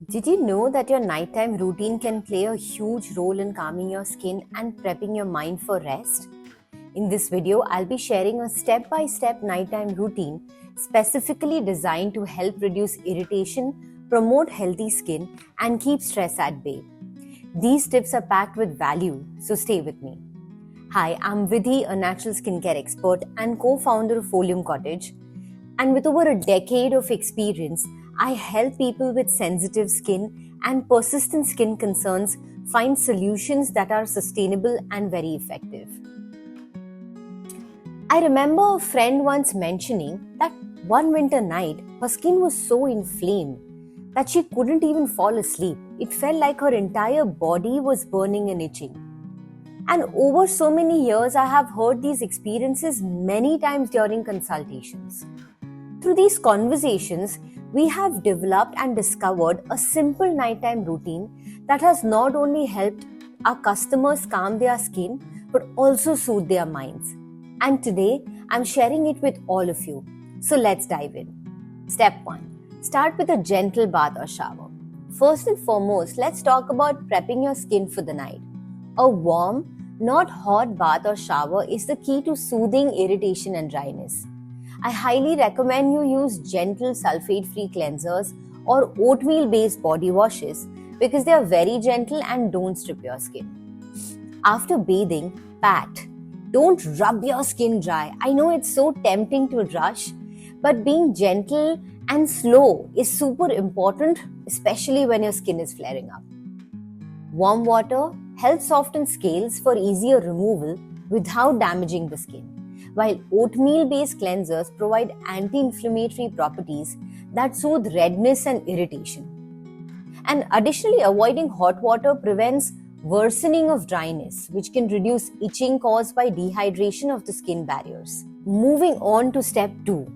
Did you know that your nighttime routine can play a huge role in calming your skin and prepping your mind for rest? In this video, I'll be sharing a step-by-step nighttime routine specifically designed to help reduce irritation, promote healthy skin, and keep stress at bay. These tips are packed with value, so stay with me. Hi, I'm Vidhi, a natural skincare expert and co-founder of Folium Cottage. And with over a decade of experience, I help people with sensitive skin and persistent skin concerns find solutions that are sustainable and very effective. I remember a friend once mentioning that one winter night, her skin was so inflamed that she couldn't even fall asleep. It felt like her entire body was burning and itching. And over so many years, I have heard these experiences many times during consultations. Through these conversations, we have developed and discovered a simple nighttime routine that has not only helped our customers calm their skin but also soothe their minds. And today, I'm sharing it with all of you. So let's dive in. Step 1. Start with a gentle bath or shower. First and foremost, let's talk about prepping your skin for the night. A warm, not hot bath or shower is the key to soothing irritation and dryness. I highly recommend you use gentle sulfate-free cleansers or oatmeal-based body washes because they are very gentle and don't strip your skin. After bathing, pat. Don't rub your skin dry. I know it's so tempting to rush, but being gentle and slow is super important, especially when your skin is flaring up. Warm water helps soften scales for easier removal without damaging the skin, while oatmeal-based cleansers provide anti-inflammatory properties that soothe redness and irritation. And additionally, avoiding hot water prevents worsening of dryness, which can reduce itching caused by dehydration of the skin barriers. Moving on to step 2.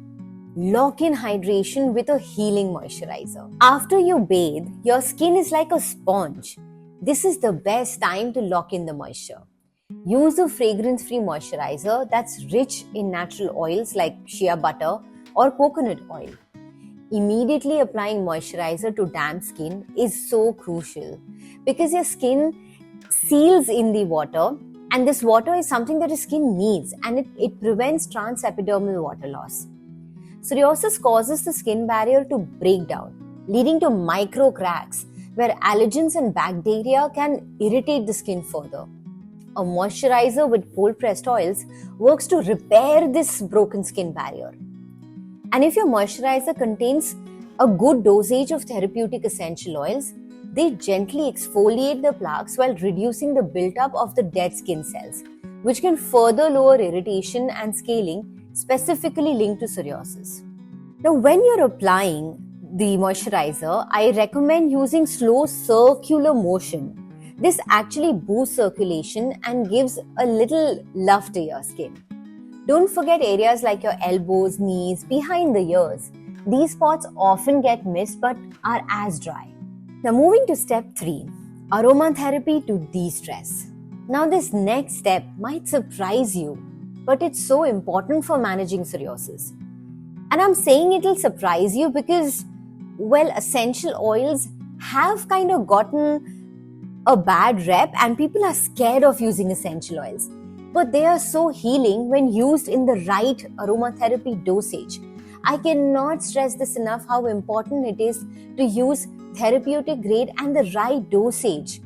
Lock in hydration with a healing moisturizer. After you bathe, your skin is like a sponge. This is the best time to lock in the moisture. Use a fragrance-free moisturizer that's rich in natural oils like shea butter or coconut oil. Immediately applying moisturizer to damp skin is so crucial because your skin seals in the water, and this water is something that your skin needs, and it prevents transepidermal water loss. Psoriasis causes the skin barrier to break down, leading to micro cracks where allergens and bacteria can irritate the skin further. A moisturizer with cold pressed oils works to repair this broken skin barrier. And if your moisturizer contains a good dosage of therapeutic essential oils, they gently exfoliate the plaques while reducing the buildup of the dead skin cells, which can further lower irritation and scaling specifically linked to psoriasis. Now, when you're applying the moisturizer, I recommend using slow circular motion. This actually boosts circulation and gives a little love to your skin. Don't forget areas like your elbows, knees, behind the ears. These spots often get missed but are as dry. Now moving to step 3, aromatherapy to de-stress. Now this next step might surprise you, but it's so important for managing psoriasis. And I'm saying it'll surprise you because, well, essential oils have kind of gotten a bad rep and people are scared of using essential oils. But they are so healing when used in the right aromatherapy dosage. I cannot stress this enough how important it is to use therapeutic grade and the right dosage.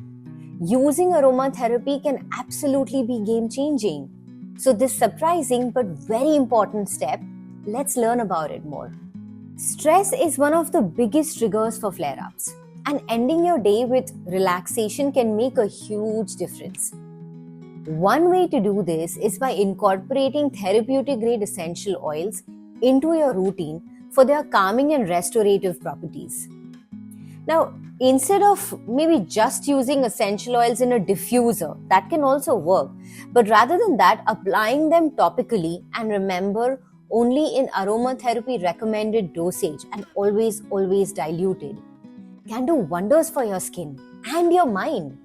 Using aromatherapy can absolutely be game changing. So this surprising but very important step, let's learn about it more. Stress is one of the biggest triggers for flare-ups, and ending your day with relaxation can make a huge difference. One way to do this is by incorporating therapeutic grade essential oils into your routine for their calming and restorative properties. Now, instead of maybe just using essential oils in a diffuser, that can also work. But rather than that, applying them topically, and remember, only in aromatherapy recommended dosage and always diluted, can do wonders for your skin and your mind.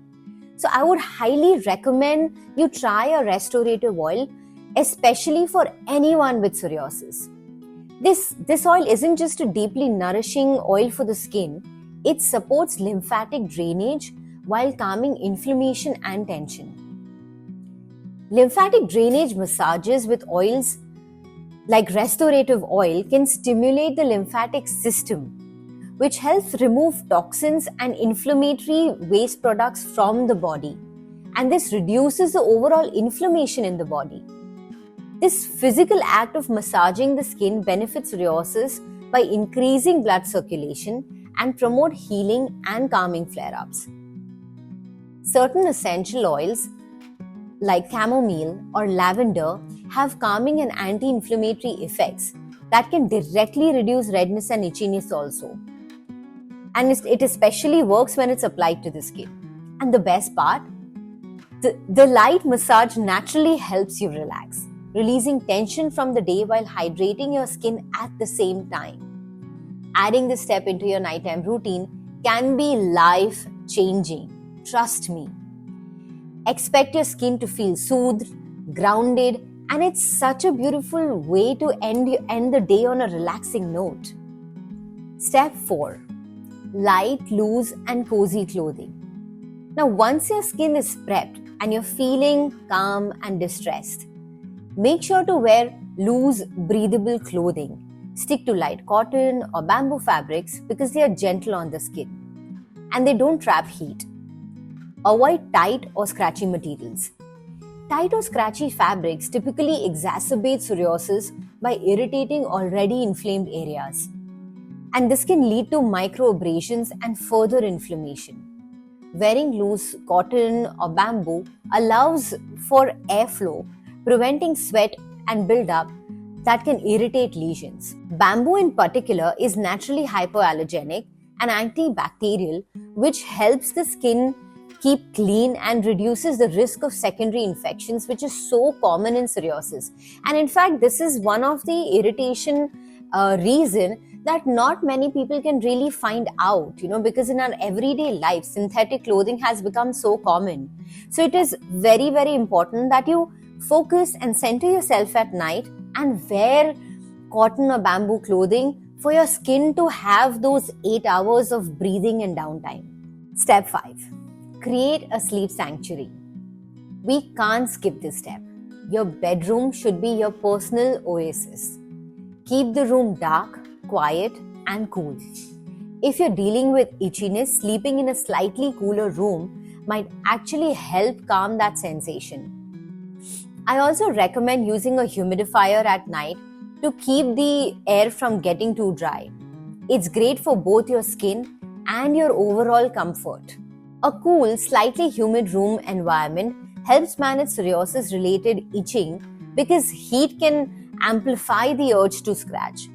So I would highly recommend you try a restorative oil, especially for anyone with psoriasis. This oil isn't just a deeply nourishing oil for the skin. It supports lymphatic drainage while calming inflammation and tension. Lymphatic drainage massages with oils like restorative oil can stimulate the lymphatic system, which helps remove toxins and inflammatory waste products from the body. And this reduces the overall inflammation in the body. This physical act of massaging the skin benefits psoriasis by increasing blood circulation and promote healing and calming flare-ups. Certain essential oils like chamomile or lavender have calming and anti-inflammatory effects that can directly reduce redness and itchiness also. And it especially works when it's applied to the skin. And the best part, the light massage naturally helps you relax, releasing tension from the day while hydrating your skin at the same time. Adding this step into your nighttime routine can be life-changing. Trust me. Expect your skin to feel soothed, grounded, and it's such a beautiful way to end the day on a relaxing note. Step 4. Light, loose, and cozy clothing. Now, once your skin is prepped and you're feeling calm and distressed, make sure to wear loose, breathable clothing. Stick to light cotton or bamboo fabrics because they are gentle on the skin and they don't trap heat. Avoid tight or scratchy materials. Tight or scratchy fabrics typically exacerbate psoriasis by irritating already inflamed areas. And this can lead to microabrasions and further inflammation. Wearing loose cotton or bamboo allows for airflow, preventing sweat and buildup that can irritate lesions. Bamboo in particular is naturally hypoallergenic and antibacterial, which helps the skin keep clean and reduces the risk of secondary infections, which is so common in psoriasis. And in fact, this is one of the irritation reason that not many people can really find out, because in our everyday life, synthetic clothing has become so common. So it is very, very important that you focus and center yourself at night and wear cotton or bamboo clothing for your skin to have those 8 hours of breathing and downtime. Step 5. Create a sleep sanctuary. We can't skip this step. Your bedroom should be your personal oasis. Keep the room dark, quiet, and cool. If you're dealing with itchiness, sleeping in a slightly cooler room might actually help calm that sensation. I also recommend using a humidifier at night to keep the air from getting too dry. It's great for both your skin and your overall comfort. A cool, slightly humid room environment helps manage psoriasis-related itching because heat can amplify the urge to scratch.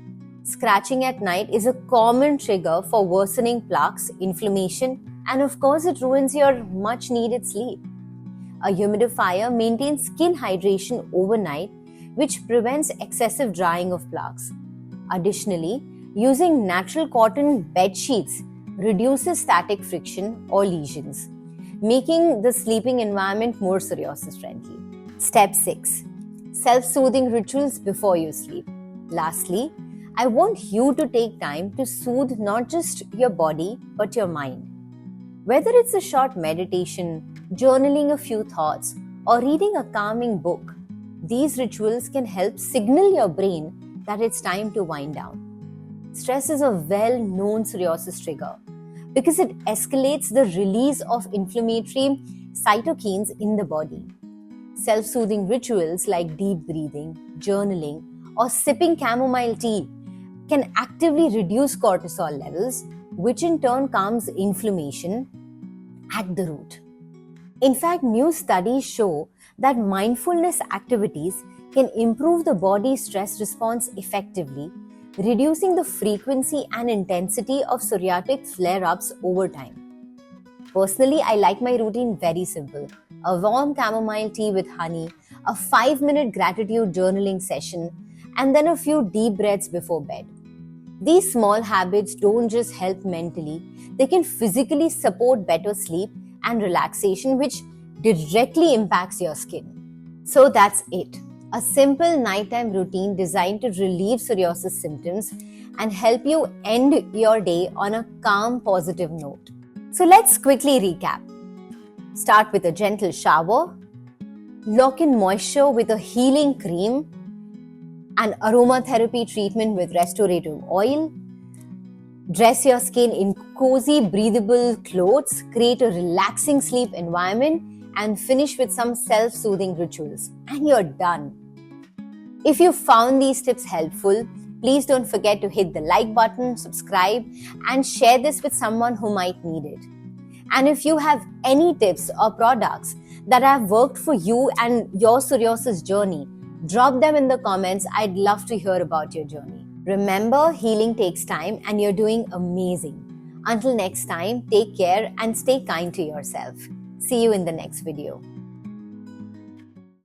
Scratching at night is a common trigger for worsening plaques, inflammation, and of course it ruins your much-needed sleep. A humidifier maintains skin hydration overnight, which prevents excessive drying of plaques. Additionally, using natural cotton bed sheets reduces static friction or lesions, making the sleeping environment more psoriasis-friendly. Step 6. Self-soothing rituals before you sleep. Lastly, I want you to take time to soothe not just your body, but your mind. Whether it's a short meditation, journaling a few thoughts, or reading a calming book, these rituals can help signal your brain that it's time to wind down. Stress is a well-known psoriasis trigger because it escalates the release of inflammatory cytokines in the body. Self-soothing rituals like deep breathing, journaling, or sipping chamomile tea can actively reduce cortisol levels, which in turn calms inflammation at the root. In fact, new studies show that mindfulness activities can improve the body's stress response effectively, reducing the frequency and intensity of psoriatic flare-ups over time. Personally, I like my routine very simple. A warm chamomile tea with honey, a 5-minute gratitude journaling session, and then a few deep breaths before bed. These small habits don't just help mentally, they can physically support better sleep and relaxation, which directly impacts your skin. So that's it. A simple nighttime routine designed to relieve psoriasis symptoms and help you end your day on a calm, positive note. So let's quickly recap. Start with a gentle shower, lock in moisture with a healing cream, an aromatherapy treatment with restorative oil, dress your skin in cozy, breathable clothes, create a relaxing sleep environment, and finish with some self-soothing rituals. And you're done. If you found these tips helpful, please don't forget to hit the like button, subscribe, and share this with someone who might need it. And if you have any tips or products that have worked for you and your psoriasis journey, drop them in the comments. I'd love to hear about your journey. Remember, healing takes time and you're doing amazing. Until next time, take care and stay kind to yourself. See you in the next video.